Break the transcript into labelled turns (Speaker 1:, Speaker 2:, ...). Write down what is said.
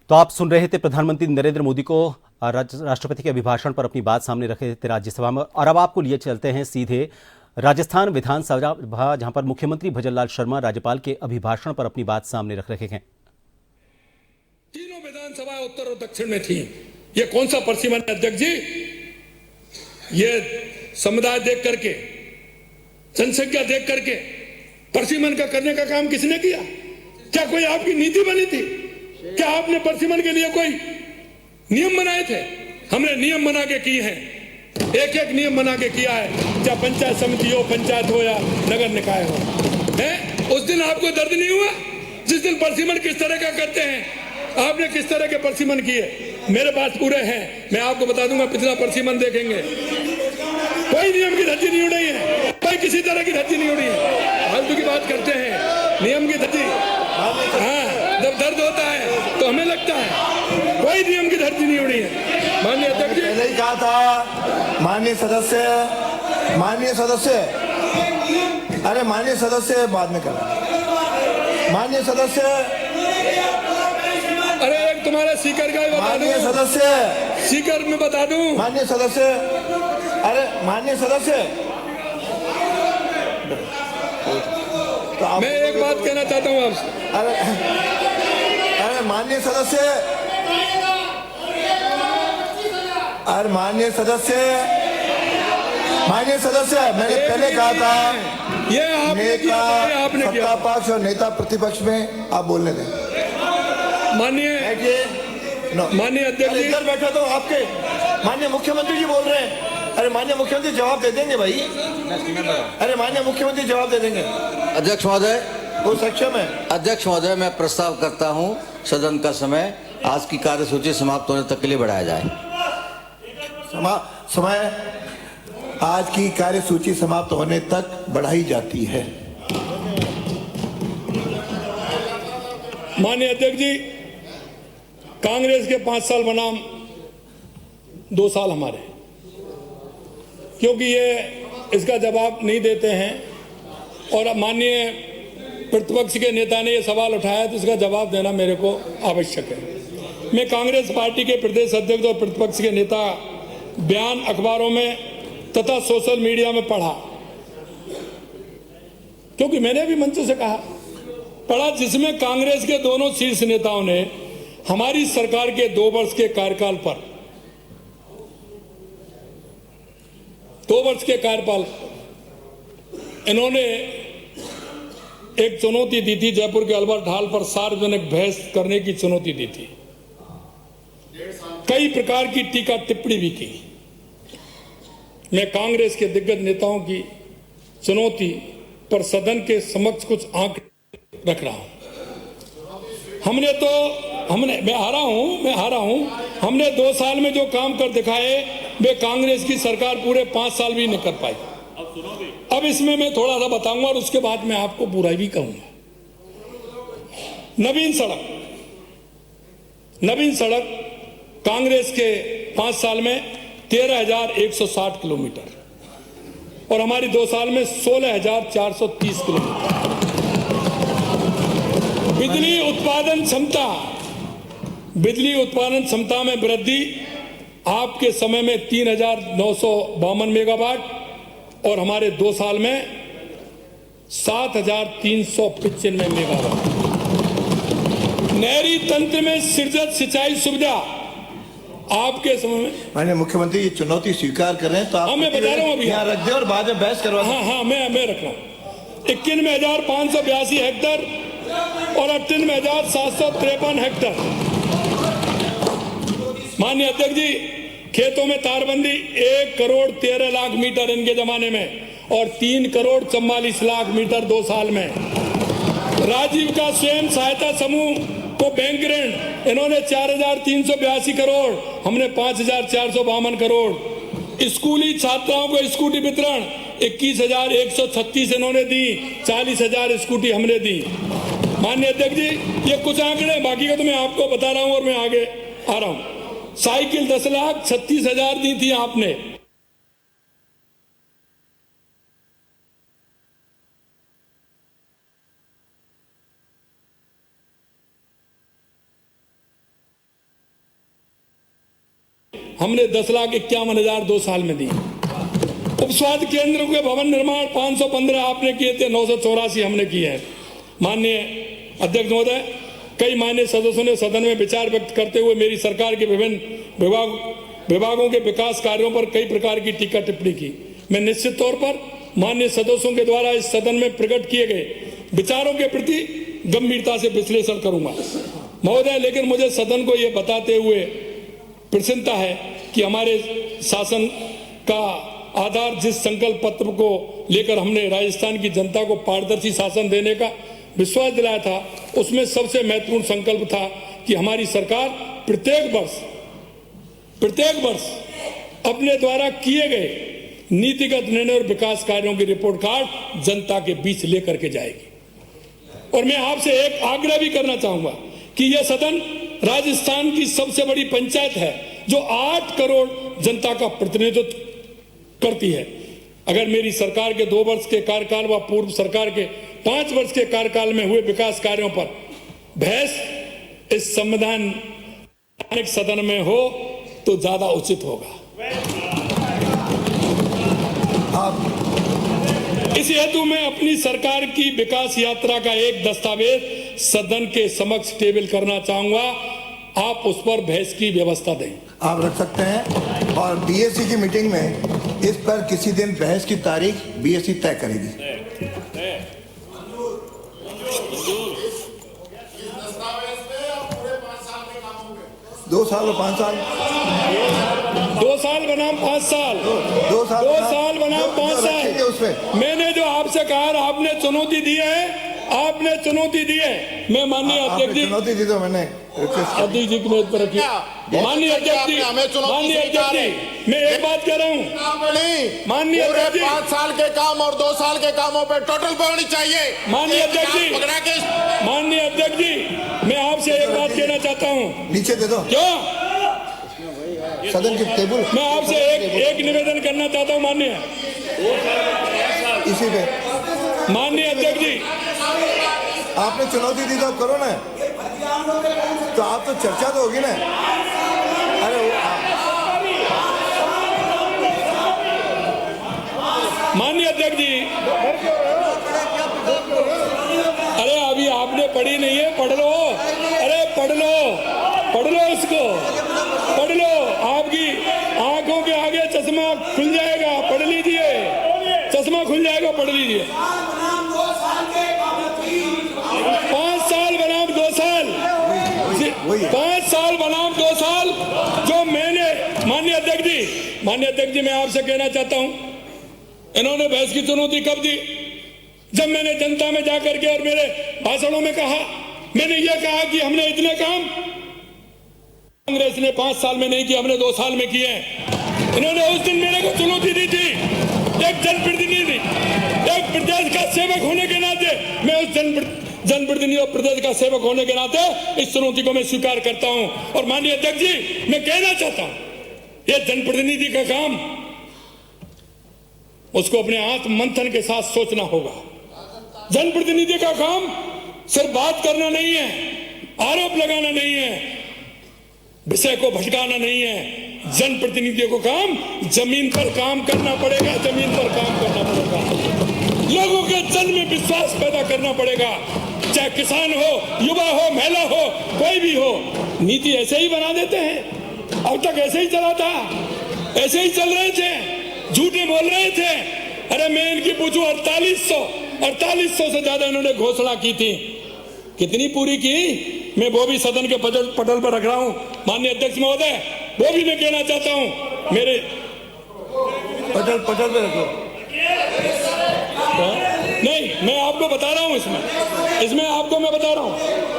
Speaker 1: तो आप सुन रहे थे प्रधानमंत्री नरेंद्र मोदी को राष्ट्रपति के अभिभाषण पर अपनी बात सामने रखे थे राज्यसभा में। और अब आपको लिए चलते हैं सीधे राजस्थान विधानसभा, जहां पर मुख्यमंत्री भजनलाल शर्मा राज्यपाल के अभिभाषण पर अपनी बात सामने रख रहे हैं।
Speaker 2: तीनों विधानसभा उत्तर और दक्षिण में थी। ये कौन सा परसीमन है अध्यक्ष जी? ये समुदाय देख करके, जनसंख्या देख करके परसीमन का करने का काम किसने किया? क्या कोई आपकी नीति बनी थी? क्या आपने परसीमन के लिए कोई नियम बनाए थे? हमने नियम बना के किए हैं, एक एक नियम बना के किया है। चाहे पंचायत समिति हो, पंचायत हो या नगर निकाय हो। उस दिन आपको दर्द नहीं हुआ जिस दिन परसीमन किस तरह का करते हैं? आपने किस तरह के परसीमन किए? मेरे पास पूरे हैं, मैं आपको बता दूंगा। पिछला परसीमन देखेंगे, कोई नियम की धज्जी नहीं उड़ी है, कोई किसी तरह की धज्जी नहीं उड़ी है। फालतू की बात करते हैं, नियम की धज्जी। हाँ, जब दर्द होता है तो हमें लगता है कोई नियम की धज्जी नहीं उड़ी है। माननीय अध्यक्ष जी,
Speaker 3: पहले ही कहा था माननीय सदस्य, अरे माननीय सदस्य बाद में करा। माननीय सदस्य,
Speaker 2: अरे एक तुम्हारे स्पीकर का ही बता दूं।
Speaker 3: माननीय सदस्य,
Speaker 2: स्पीकर में बता दूं।
Speaker 3: माननीय सदस्य, अरे माननीय सदस्य,
Speaker 2: तो मैं एक बात कहना चाहता हूं आपसे।
Speaker 3: अरे माननीय सदस्य, अरे माननीय सदस्य, मैंने पहले कहा था
Speaker 2: ये आपने किया।
Speaker 3: सत्ता पक्ष और नेता प्रतिपक्ष में आप बोलने दें।
Speaker 2: माननीय अध्यक्ष जी,
Speaker 3: इधर बैठा तो आपके माननीय मुख्यमंत्री जी बोल रहे हैं। अरे माननीय मुख्यमंत्री जवाब दे देंगे भाई। अरे माननीय मुख्यमंत्री जवाब दे देंगे।
Speaker 4: अध्यक्ष महोदय,
Speaker 3: वो सक्षम है।
Speaker 4: अध्यक्ष महोदय, मैं प्रस्ताव करता हूं सदन का समय आज की कार्यसूची समाप्त होने तक के लिए बढ़ाया जाए।
Speaker 3: समय आज की कार्यसूची समाप्त होने तक बढ़ाई जाती है।
Speaker 2: माननीय अध्यक्ष जी, कांग्रेस के 5 साल बनाम 2 साल हमारे, क्योंकि ये इसका जवाब नहीं देते हैं और माननीय प्रतिपक्ष के नेता ने ये सवाल उठाया तो इसका जवाब देना मेरे को आवश्यक है। मैं कांग्रेस पार्टी के प्रदेश अध्यक्ष और प्रतिपक्ष के नेता बयान अखबारों में तथा सोशल मीडिया में पढ़ा, क्योंकि मैंने भी मंच से कहा पढ़ा, जिसमें कांग्रेस के दोनों शीर्ष नेताओं ने हमारी सरकार के 2 वर्ष के कार्यकाल पर, 2 वर्ष के कार्यकाल इन्होंने एक चुनौती दी थी। जयपुर के अल्बर्ट हॉल पर सार्वजनिक बहस करने की चुनौती दी थी, कई प्रकार की टीका टिप्पणी भी की। मैं कांग्रेस के दिग्गज नेताओं की चुनौती पर सदन के समक्ष कुछ आंकड़े रख रहा हूं। मैं हारा हूं। हमने 2 साल में जो काम कर दिखाए वे कांग्रेस की सरकार पूरे 5 साल भी नहीं कर पाई। अब इसमें मैं थोड़ा सा बताऊंगा और उसके बाद मैं आपको पूरा भी कहूंगा। नवीन सड़क कांग्रेस के 5 साल में 13,160 किलोमीटर और हमारी 2 साल में 16,430 किलोमीटर। बिजली उत्पादन क्षमता में वृद्धि आपके समय में 3,952 मेगावाट और हमारे 2 साल में 7,395 मेगावाट। नहरी तंत्र में सृजित सिंचाई सुविधा आपके समय में।
Speaker 3: माननीय मुख्यमंत्री ये चुनौती स्वीकार कर रहे हैं तो आप
Speaker 2: मैं बता रहा हूं अभी
Speaker 3: यहाँ रख दें और बाद में बहस करवा दें।
Speaker 2: हाँ, मैं रख रहा हूं। 91,582 हेक्टर और 98,753 हेक्टर। माननीय अध्यक्ष जी, खेतों में तारबंदी 1 करोड़ 13 लाख मीटर इनके जमाने में और 3 करोड़ 44 लाख मीटर 2 साल में। राजीव का स्वयं सहायता समूह को बैंक ऋण इन्होंने 4,382 करोड़, हमने 5,452 करोड़। स्कूली छात्राओं को स्कूटी वितरण 21,136 इन्होंने दी, 40,000 स्कूटी हमने दी। माननीय अध्यक्ष जी, ये कुछ आंकड़े, बाकी का तो मैं आपको बता रहा हूं और मैं आगे आ रहा हूं। साइकिल 10,36,000 दी थी आपने। हमने 10,51,000 2 साल में दी। उप स्वास्थ्य केंद्र के भवन निर्माण 515 आपने किए थे, 984 हमने किए हैं। माननीय अध्यक्ष महोदय, कई माननीय सदस्यों ने सदन में विचार व्यक्त करते हुए मेरी सरकार के विभिन्न विभागों के विकास कार्यों पर कई प्रकार की टीका टिप्पणी की। मैं निश्चित तौर पर माननीय सदस्यों के द्वारा इस सदन में प्रकट किए गए विचारों के प्रति गंभीरता से विश्लेषण करूंगा महोदय, लेकिन मुझे सदन को यह बताते हुए प्रसन्नता है कि हमारे शासन का आधार जिस संकल्प पत्र को लेकर हमने राजस्थान की जनता को पारदर्शी शासन देने का विश्वास दिलाया था, उसमें सबसे महत्वपूर्ण संकल्प था कि हमारी सरकार प्रत्येक वर्ष अपने द्वारा किए गए नीतिगत निर्णय और विकास कार्यों की रिपोर्ट कार्ड जनता के बीच लेकर के जाएगी। और मैं आपसे एक आग्रह भी करना चाहूंगा कि यह सदन राजस्थान की सबसे बड़ी पंचायत है जो 8 करोड़ जनता का प्रतिनिधित्व करती है। अगर मेरी सरकार के 2 वर्ष के कार्यकाल व पूर्व सरकार के 5 वर्ष के कार्यकाल में हुए विकास कार्यों पर बहस इस संवैधानिक सदन में हो तो ज्यादा उचित होगा। इस हेतु मैं अपनी सरकार की विकास यात्रा का एक दस्तावेज सदन के समक्ष टेबल करना चाहूंगा। आप उस पर बहस की व्यवस्था दें।
Speaker 3: आप रख सकते हैं, और बीएससी की मीटिंग में इस पर किसी दिन बहस की तारीख बीएससी तय करेगी। 2 साल और 5 साल
Speaker 2: 2 साल बनाम 5 साल
Speaker 3: 2
Speaker 2: साल बनाम 5 साल
Speaker 3: उसमें
Speaker 2: मैंने जो आपसे कहा आपने चुनौती दी है, आपने चुनौती दी है। मैं माननीय अध्यक्ष जी
Speaker 3: चुनौती दी तो मैंने
Speaker 2: अध्यक्ष जी की मेज पर रखी। माननीय अध्यक्ष जी, मैं एक बात कह रहा हूँ, माननीय अध्यक्ष जी
Speaker 5: 5 साल के काम और 2 साल के कामों पे टोटल पे होनी चाहिए।
Speaker 2: माननीय अध्यक्ष जी, मैं आपसे एक बात कहना चाहता हूँ।
Speaker 3: नीचे दे दो
Speaker 2: क्यों
Speaker 3: सदन की टेबल।
Speaker 2: मैं आपसे एक निवेदन करना चाहता हूँ माननीय
Speaker 3: इसी पे।
Speaker 2: माननीय अध्यक्ष जी,
Speaker 3: आपने चुनौती दी तो आप करो ना, तो आप तो चर्चा तो होगी ना। अरे
Speaker 2: माननीय अध्यक्ष जी, अरे अभी आपने पढ़ी नहीं है, पढ़ लो। अरे पढ़ लो इसको, पढ़ लो। आपकी आंखों के आगे चश्मा खुल जाएगा, पढ़ लीजिए। चश्मा खुल जाएगा, पढ़ लीजिए। 5 साल बनाम 2 साल, 5 साल बनाम 2 साल जो मैंने माननीय अध्यक्ष जी मैं आपसे कहना चाहता हूं, इन्होंने बहस की चुनौती कब दी? जब मैंने जनता में जाकर के और मेरे भाषणों में कहा, मैंने यह कहा कि हमने इतने काम कांग्रेस ने 5 साल में नहीं किए, हमने 2 साल में किए हैं। इन्होंने उस दिन मेरे को चुनौती दी थी। एक जनप्रतिनिधि, एक प्रदेश का सेवक होने के नाते मैं उस जनप्रतिनिधि और प्रदेश का सेवक होने के नाते इस चुनौती को मैं स्वीकार करता हूं। और माननीय अध्यक्ष जी, मैं कहना चाहता हूं, यह जनप्रतिनिधि का काम उसको अपने आत्म मंथन के साथ सोचना होगा। जनप्रतिनिधि का काम सिर्फ बात करना नहीं है, आरोप लगाना नहीं है, विषय को भटकाना नहीं है। जनप्रतिनिधियों को काम जमीन पर काम करना पड़ेगा, जमीन पर काम करना पड़ेगा। लोगों के जन में विश्वास पैदा करना पड़ेगा, चाहे किसान हो, युवा हो, महिला हो, कोई भी हो। नीति ऐसे ही बना देते हैं, अब तक ऐसे ही चला था, ऐसे ही चल रहे थे, झूठे बोल रहे थे। अरे मैं इनकी पूछूं, 4800 से ज्यादा इन्होंने घोषणा की थी, कितनी पूरी की? मैं वो भी सदन के पटल पर रख रहा हूं। माननीय अध्यक्ष महोदय, वो भी मैं कहना चाहता हूं, मेरे
Speaker 3: पटल पे रखो।
Speaker 2: नहीं, मैं आपको बता रहा हूं, इसमें आपको मैं बता रहा हूं।